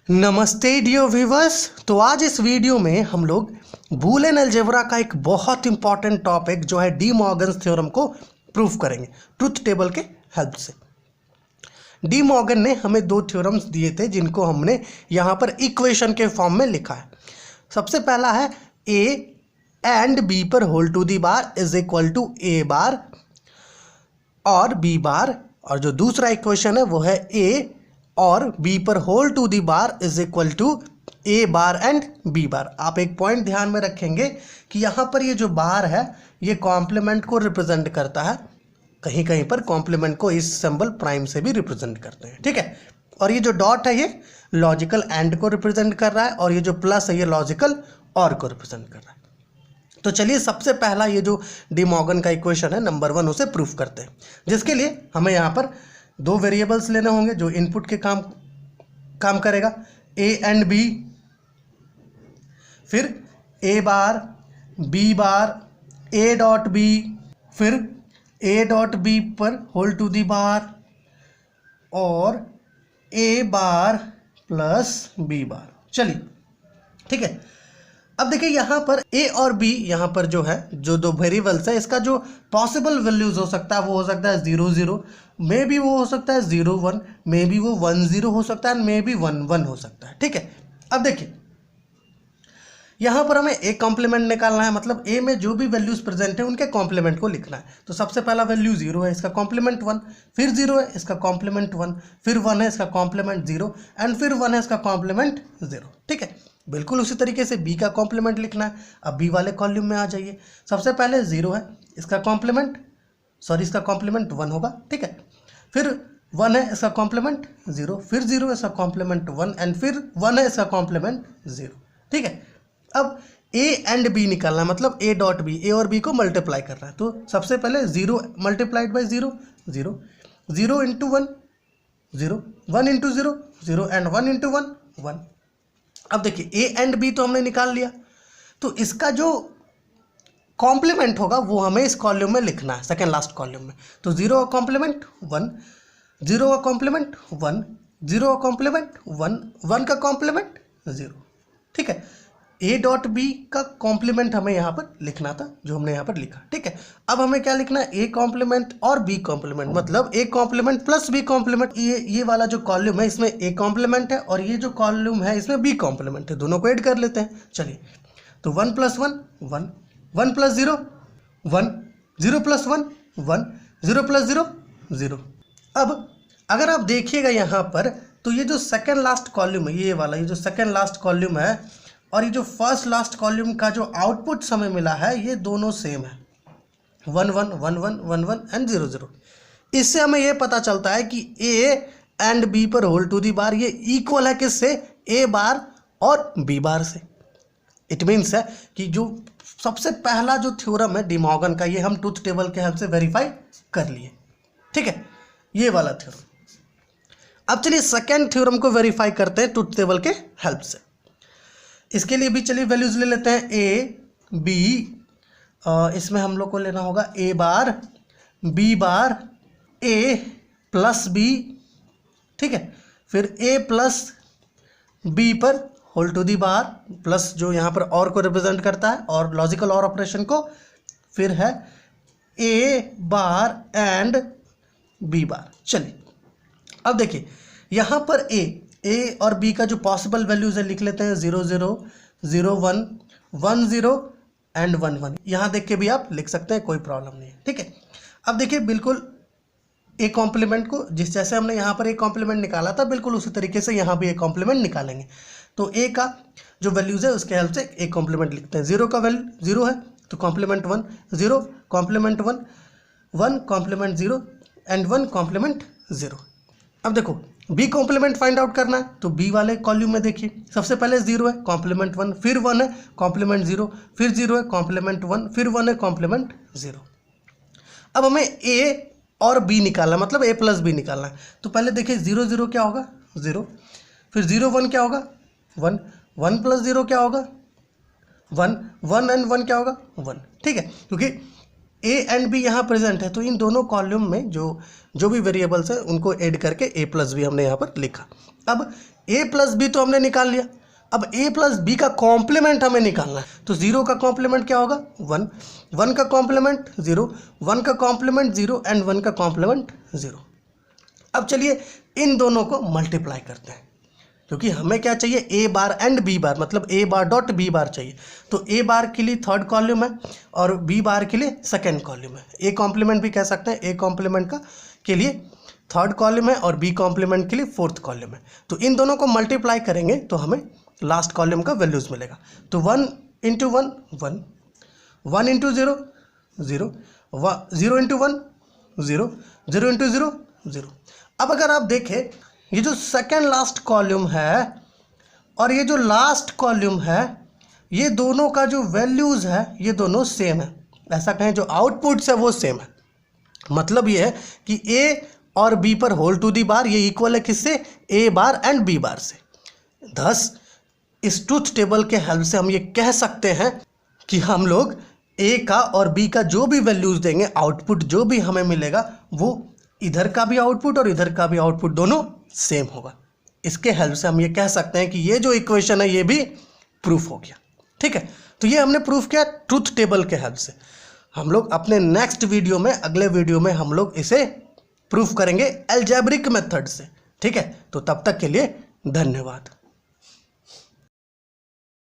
नमस्ते dear viewers. तो आज इस वीडियो में हम लोग बूलियन अलजेब्रा का एक बहुत इंपॉर्टेंट टॉपिक जो है डी मॉर्गन्स थ्योरम को प्रूफ करेंगे ट्रुथ टेबल के हेल्प से। डी मॉर्गन ने हमें दो थ्योरम्स दिए थे जिनको हमने यहाँ पर इक्वेशन के फॉर्म में लिखा है। सबसे पहला है ए एंड बी पर whole to the bar is equal to A bar और बी बार, और जो दूसरा इक्वेशन है वो है ए और बी पर whole to the bar is equal to A bar and B bar. आप एक पॉइंट ध्यान में रखेंगे कि यहाँ पर ये जो बार है ये कॉम्प्लीमेंट को रिप्रेजेंट करता है, कहीं कहीं पर कॉम्प्लीमेंट को इस सिंबल प्राइम से भी रिप्रेजेंट करते हैं, ठीक है। और ये जो डॉट है ये लॉजिकल एंड को रिप्रेजेंट कर रहा है और ये जो प्लस है ये लॉजिकल और को रिप्रेजेंट कर रहा है। तो चलिए सबसे पहला ये जो डी मॉर्गन का इक्वेशन है नंबर 1 उसे प्रूफ करते हैं, जिसके लिए हमें यहाँ पर दो वेरिएबल्स लेने होंगे जो इनपुट के काम करेगा, ए एंड बी, फिर A bar B bar A dot B, फिर ए डॉट बी पर होल टू दी बार और A bar plus B bar. चलिए ठीक है। अब देखिए यहाँ पर ए और बी, यहाँ पर जो है जो दो वेरिएबल्स है इसका जो पॉसिबल वैल्यूज हो सकता है वो हो सकता है 0 0, मे बी वो हो सकता है 0 1, मे बी वो 1 0 हो सकता है, मे बी 1 1 हो सकता है, ठीक है। अब देखिए यहाँ पर हमें ए कॉम्प्लीमेंट निकालना है, मतलब ए में जो भी वैल्यूज प्रेजेंट है उनके कॉम्प्लीमेंट को लिखना है। तो सबसे पहला वैल्यू 0 है, इसका कॉम्प्लीमेंट 1, फिर 0 है इसका कॉम्प्लीमेंट 1, फिर 1 है इसका कॉम्प्लीमेंट 0 एंड फिर 1 है इसका कॉम्प्लीमेंट 0, ठीक है। बिल्कुल उसी तरीके से बी का कॉम्प्लीमेंट लिखना है। अब बी वाले कॉलम में आ जाइए। सबसे पहले 0 है, इसका कॉम्प्लीमेंट इसका कॉम्प्लीमेंट 1 होगा, ठीक है। फिर 1 है इसका कॉम्प्लीमेंट 0, फिर 0 है इसका कॉम्प्लीमेंट 1 एंड फिर 1 है इसका कॉम्प्लीमेंट 0, ठीक है। अब ए एंड बी निकालना है, मतलब ए डॉट बी, ए और बी को मल्टीप्लाई करना है। तो सबसे पहले 0 multiplied by 0 0, 0 into 1 0, 1 into 0 0 and 1 into 1 1। अब देखिए ए एंड बी तो हमने निकाल लिया, तो इसका जो कॉम्प्लीमेंट होगा वो हमें इस कॉलम में लिखना है, सेकेंड लास्ट कॉलम में। तो 0 का कॉम्प्लीमेंट 1, 0 का कॉम्प्लीमेंट 1, 0 का कॉम्प्लीमेंट 1, 1 का कॉम्प्लीमेंट 0, ठीक है। ए डॉट बी का कॉम्प्लीमेंट हमें यहाँ पर लिखना था जो हमने यहाँ पर लिखा, ठीक है। अब हमें क्या लिखना है, ए कॉम्प्लीमेंट और बी कॉम्प्लीमेंट, मतलब A complement plus B complement. ये वाला जो कॉलम है इसमें ए कॉम्प्लीमेंट है और ये जो कॉलम है इसमें बी कॉम्प्लीमेंट है, दोनों को ऐड कर लेते हैं। चलिए तो 1 + 1 1, 1 + 0 1, 0 + 1 1, 0 + 0 0। अब अगर आप देखिएगा यहाँ पर तो ये जो सेकेंड लास्ट कॉलम है, ये वाला ये जो सेकेंड लास्ट कॉलम है और ये जो फर्स्ट लास्ट कॉलम का जो आउटपुट हमें मिला है ये दोनों सेम है, 1 1 1 1 1 1 एंड 0 0। इससे हमें ये पता चलता है कि ए एंड बी पर होल टू दी बार ये इक्वल है किससे, ए बार और बी बार से। इट मीन्स है कि जो सबसे पहला जो थ्योरम है डी मॉर्गन का ये हम ट्रुथ टेबल के हेल्प से वेरीफाई कर लिए, ठीक है, ये वाला थ्योरम। अब चलिए सेकेंड थ्योरम को वेरीफाई करते हैं ट्रुथ टेबल के हेल्प से। इसके लिए भी चलिए वैल्यूज ले लेते हैं, ए बी, इसमें हम लोग को लेना होगा A bar B bar A plus B, ठीक है। फिर ए प्लस बी पर whole to the bar, plus जो यहाँ पर और को रिप्रेजेंट करता है और लॉजिकल और ऑपरेशन को, फिर है ए बार एंड बी बार। चलिए अब देखिए यहाँ पर ए और बी का जो पॉसिबल वैल्यूज है लिख लेते हैं, 0 0 0 1 1 0 एंड 1 1। यहाँ देख के भी आप लिख सकते हैं, कोई प्रॉब्लम नहीं है, ठीक है। अब देखिए बिल्कुल ए कॉम्प्लीमेंट को जैसे हमने यहाँ पर ए कॉम्प्लीमेंट निकाला था बिल्कुल उसी तरीके से यहाँ भी ए कॉम्प्लीमेंट निकालेंगे। तो ए का जो वैल्यूज है उसके हेल्प से ए कॉम्प्लीमेंट लिखते हैं। 0 का वैल्यू 0 है तो complement 1, 0 complement 1, 1 complement 0 and 1 complement 0। अब देखो बी कॉम्प्लीमेंट फाइंड आउट करना है, तो बी वाले कॉलम में देखिए सबसे पहले 0 है कॉम्प्लीमेंट 1, फिर 1 है कॉम्प्लीमेंट 0, फिर 0 है कॉम्प्लीमेंट 1, फिर 1 है कॉम्प्लीमेंट 0। अब हमें ए और बी निकालना है, मतलब ए प्लस बी निकालना है। तो पहले देखिए 0 0 क्या होगा 0, फिर 0 1 क्या होगा 1, 1 + 0 क्या होगा 1, 1 एंड 1 क्या होगा 1, ठीक है। क्योंकि ए एंड बी यहाँ प्रेजेंट है, तो इन दोनों कॉलम में जो भी वेरिएबल्स है उनको ऐड करके ए प्लस बी हमने यहाँ पर लिखा। अब ए प्लस बी तो हमने निकाल लिया, अब ए प्लस बी का कॉम्प्लीमेंट हमें निकालना है। तो 0 का कॉम्प्लीमेंट क्या होगा 1, 1 का कॉम्प्लीमेंट 0, 1 का कॉम्प्लीमेंट 0 एंड 1 का कॉम्प्लीमेंट 0। अब चलिए इन दोनों को मल्टीप्लाई करते हैं, क्योंकि हमें क्या चाहिए ए बार एंड बी बार, मतलब ए बार डॉट बी बार चाहिए। तो ए बार के लिए थर्ड कॉलम है और बी बार के लिए सेकेंड कॉलम है। ए कॉम्प्लीमेंट भी कह सकते हैं, ए कॉम्प्लीमेंट का के लिए थर्ड कॉलम है और बी कॉम्प्लीमेंट के लिए फोर्थ कॉलम है। तो इन दोनों को मल्टीप्लाई करेंगे तो हमें लास्ट कॉलम का वैल्यूज मिलेगा। तो 1 इंटू 1 1, 1 इंटू 0 0, 0 इंटू 1 0, 0 इंटू 0 0। अब अगर आप देखें ये जो सेकेंड लास्ट कॉलम है और ये जो लास्ट कॉलम है, ये दोनों का जो वैल्यूज़ है ये दोनों सेम है। ऐसा कहें जो आउटपुट्स है वो सेम है। मतलब ये है कि ए और बी पर होल टू दी बार ये इक्वल है किससे, ए बार एंड बी बार से। थस इस ट्रूथ टेबल के हेल्प से हम ये कह सकते हैं कि हम लोग ए का और बी का जो भी वैल्यूज़ देंगे, आउटपुट जो भी हमें मिलेगा वो इधर का भी आउटपुट और इधर का भी आउटपुट दोनों सेम होगा। इसके हेल्प से हम ये कह सकते हैं कि ये जो इक्वेशन है ये भी प्रूफ हो गया। ठीक है, तो ये हमने प्रूफ किया ट्रूथ टेबल के हेल्प से। हम लोग अपने नेक्स्ट वीडियो में, अगले वीडियो में हम लोग इसे प्रूफ करेंगे अलजेब्रिक मेथड से। ठीक है, तो तब तक के लिए धन्यवाद।